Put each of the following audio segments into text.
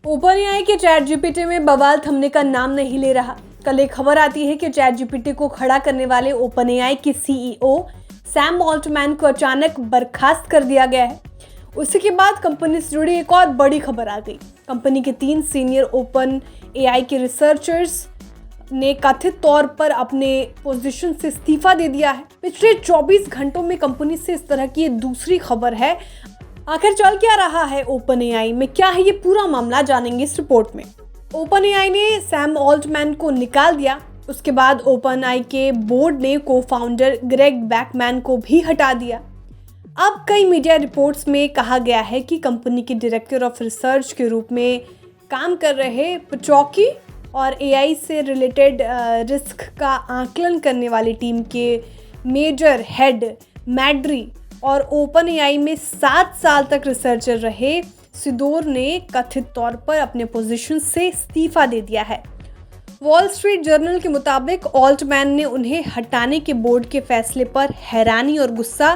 Open AI के chat GPT में बवाल थमने का नाम नहीं ले रहा। कल एक खबर आती है कि चैट जीपीटी को खड़ा करने वाले ओपन एआई के सीईओ सैम ऑल्टमैन को अचानक बर्खास्त कर दिया गया है। उसी के बाद कंपनी से जुड़ी एक और बड़ी खबर आ गई। कंपनी के 3 सीनियर ओपन एआई के रिसर्चर्स ने कथित तौर पर अपने पोजीशन से इस्तीफा दे दिया है। पिछले 24 घंटों में कंपनी से इस तरह की ये दूसरी खबर है। आखिर चल क्या रहा है ओपन एआई में, क्या है ये पूरा मामला, जानेंगे इस रिपोर्ट में। ओपन एआई ने सैम ऑल्टमैन को निकाल दिया। उसके बाद ओपन एआई के बोर्ड ने को-फाउंडर ग्रेग बैकमैन को भी हटा दिया। अब कई मीडिया रिपोर्ट्स में कहा गया है कि कंपनी के डायरेक्टर ऑफ रिसर्च के रूप में काम कर रहे पचौकी और एआई से रिलेटेड रिस्क का आकलन करने वाली टीम के मेजर हेड मैड्री और ओपन एआई में 7 साल तक रिसर्चर रहे सिदोर ने कथित तौर पर अपने पोजीशन से इस्तीफा दे दिया है। वॉल स्ट्रीट जर्नल के मुताबिक ऑल्टमैन ने उन्हें हटाने के बोर्ड के फैसले पर हैरानी और गुस्सा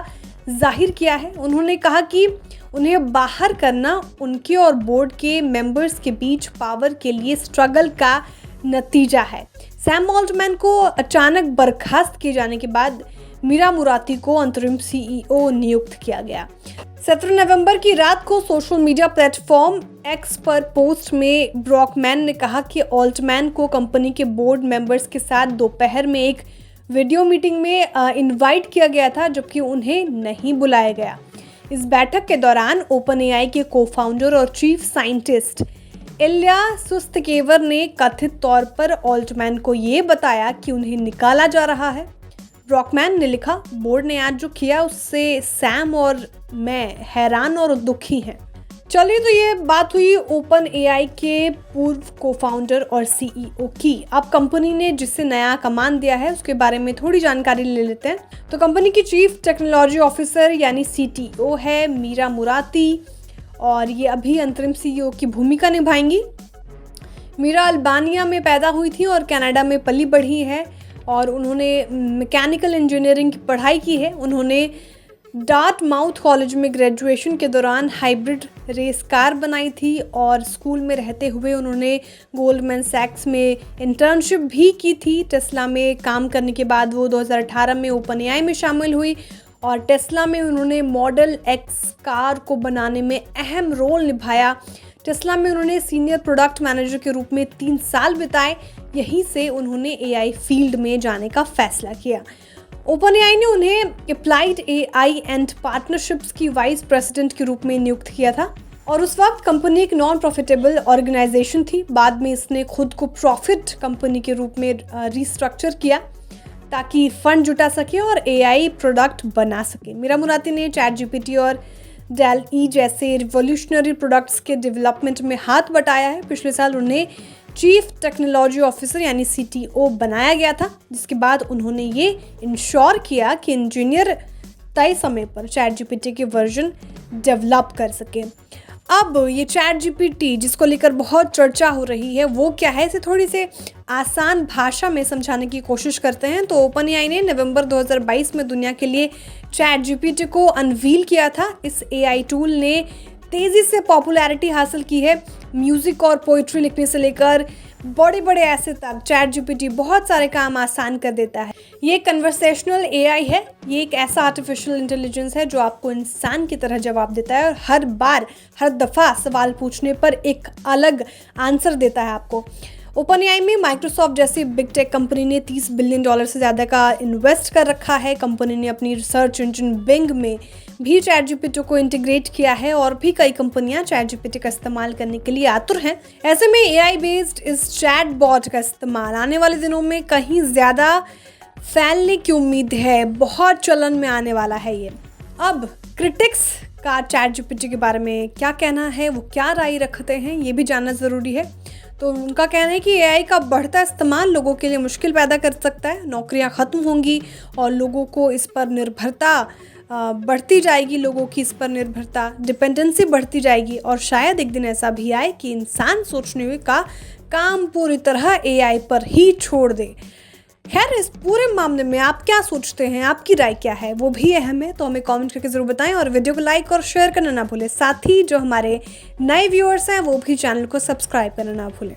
जाहिर किया है। उन्होंने कहा कि उन्हें बाहर करना उनके और बोर्ड के मेंबर्स के बीच पावर के लिए स्ट्रगल का नतीजा है। सैम ऑल्टमैन को अचानक बर्खास्त किए जाने के बाद मीरा मुराती को अंतरिम सीईओ नियुक्त किया गया। 17 नवंबर की रात को सोशल मीडिया प्लेटफॉर्म एक्स पर पोस्ट में ब्रॉकमैन ने कहा कि ऑल्टमैन को कंपनी के बोर्ड मेंबर्स के साथ दोपहर में एक वीडियो मीटिंग में इनवाइट किया गया था, जबकि उन्हें नहीं बुलाया गया। इस बैठक के दौरान ओपन एआई के को-फाउंडर और चीफ साइंटिस्ट इल्या सुस्तकेवर ने कथित तौर पर ऑल्टमैन को ये बताया कि उन्हें निकाला जा रहा है। ब्रॉकमैन ने लिखा, बोर्ड ने आज जो किया उससे सैम और मैं हैरान और दुखी हैं। चलिए, तो ये बात हुई ओपन एआई के पूर्व को-फाउंडर और सीईओ की। अब कंपनी ने जिसे नया कमान दिया है उसके बारे में थोड़ी जानकारी ले लेते हैं। तो कंपनी की चीफ टेक्नोलॉजी ऑफिसर यानी सीटीओ है मीरा मुराती और ये अभी अंतरिम सीईओ की भूमिका निभाएंगी। मीरा अल्बानिया में पैदा हुई थी और कनाडा में पली बढ़ी है और उन्होंने मैकेनिकल इंजीनियरिंग की पढ़ाई की है। उन्होंने डार्टमाउथ कॉलेज में ग्रेजुएशन के दौरान हाइब्रिड रेस कार बनाई थी और स्कूल में रहते हुए उन्होंने गोल्डमैन सैक्स में इंटर्नशिप भी की थी। टेस्ला में काम करने के बाद वो 2018 में ओपन एआई में शामिल हुई और टेस्ला में उन्होंने मॉडल एक्स कार को बनाने में अहम रोल निभाया। टेस्ला में उन्होंने सीनियर प्रोडक्ट मैनेजर के रूप में 3 साल बिताए। यहीं से उन्होंने एआई फील्ड में जाने का फैसला किया। ओपन एआई ने उन्हें अप्लाइड एआई एंड पार्टनरशिप्स की वाइस प्रेसिडेंट के रूप में नियुक्त किया था और उस वक्त कंपनी एक नॉन प्रॉफिटेबल ऑर्गेनाइजेशन थी। बाद में इसने खुद को प्रॉफिट कंपनी के रूप में रिस्ट्रक्चर किया ताकि फंड जुटा सके और एआई प्रोडक्ट बना सके। मीरा मुराती ने चैट जीपीटी और डेल-ई जैसे रिवोल्यूशनरी प्रोडक्ट्स के डेवलपमेंट में हाथ बटाया है। पिछले साल उन्हें चीफ टेक्नोलॉजी ऑफिसर यानी सीटीओ बनाया गया था, जिसके बाद उन्होंने ये इंश्योर किया कि इंजीनियर तय समय पर चैट जीपीटी के वर्जन डेवलप कर सके। अब ये चैट जीपीटी जिसको लेकर बहुत चर्चा हो रही है वो क्या है, इसे थोड़ी से आसान भाषा में समझाने की कोशिश करते हैं। तो ओपन एआई ने नवंबर 2022 में दुनिया के लिए चैट जीपीटी को अनवील किया था। इस एआई टूल ने तेज़ी से पॉपुलैरिटी हासिल की है। म्यूज़िक और पोइट्री लिखने से लेकर बड़े बड़े ऐसे तक चैट जीपीटी बहुत सारे काम आसान कर देता है। ये कन्वर्सेशनल एआई है। ये एक ऐसा आर्टिफिशियल इंटेलिजेंस है जो आपको इंसान की तरह जवाब देता है और हर दफ़ा सवाल पूछने पर एक अलग आंसर देता है आपको। ओपन एआई में माइक्रोसॉफ्ट जैसी बिग टेक कंपनी ने $30 बिलियन से ज़्यादा का इन्वेस्ट कर रखा है। कंपनी ने अपनी रिसर्च इंजन बिंग में भी चैट जीपीटी को इंटीग्रेट किया है और भी कई कंपनियां चैट जीपीटी का इस्तेमाल करने के लिए आतुर हैं। ऐसे में एआई बेस्ड इस चैट बॉट का इस्तेमाल आने वाले दिनों में कहीं ज़्यादा फैलने की उम्मीद है। बहुत चलन में आने वाला है ये। अब क्रिटिक्स का चैट जीपीटी के बारे में क्या कहना है, वो क्या राय रखते हैं, ये भी जानना ज़रूरी है। तो उनका कहना है कि एआई का बढ़ता इस्तेमाल लोगों के लिए मुश्किल पैदा कर सकता है। नौकरियां ख़त्म होंगी और लोगों को इस पर निर्भरता बढ़ती जाएगी। लोगों की इस पर निर्भरता, डिपेंडेंसी बढ़ती जाएगी और शायद एक दिन ऐसा भी आए कि इंसान सोचने का काम पूरी तरह एआई पर ही छोड़ दे। खैर, इस पूरे मामले में आप क्या सोचते हैं, आपकी राय क्या है, वो भी अहम है, तो हमें कमेंट करके ज़रूर बताएं और वीडियो को लाइक और शेयर करना ना भूलें। साथ ही जो हमारे नए व्यूअर्स हैं वो भी चैनल को सब्सक्राइब करना ना भूलें।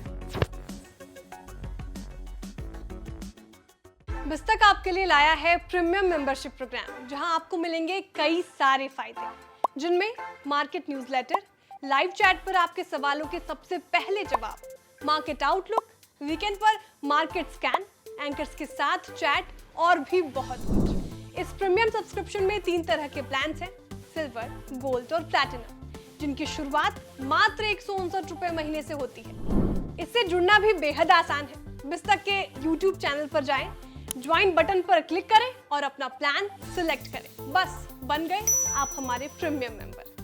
बिस्तक आपके लिए लाया है प्रीमियम मेंबरशिप प्रोग्राम, जहां आपको मिलेंगे कई सारे फायदे, जिनमें मार्केट न्यूज़लेटर, लाइव चैट पर आपके सवालों के सबसे पहले जवाब, मार्केट आउटलुक, वीकेंड पर मार्केट स्कैन, एंकर्स के साथ चैट और भी बहुत कुछ। इस प्रीमियम सब्सक्रिप्शन में 3 तरह के प्लान्स हैं, सिल्वर, गोल्ड और प्लैटिनम, जिनकी शुरुआत मात्र 159 रुपए महीने से होती है। इससे जुड़ना भी बेहद आसान है। बिस्तक के YouTube चैनल पर जाएं, ज्वाइन बटन पर क्लिक करें और अपना प्लान सिलेक्ट करें। बस बन गए आप हमारे प्रीमियम मेंबर।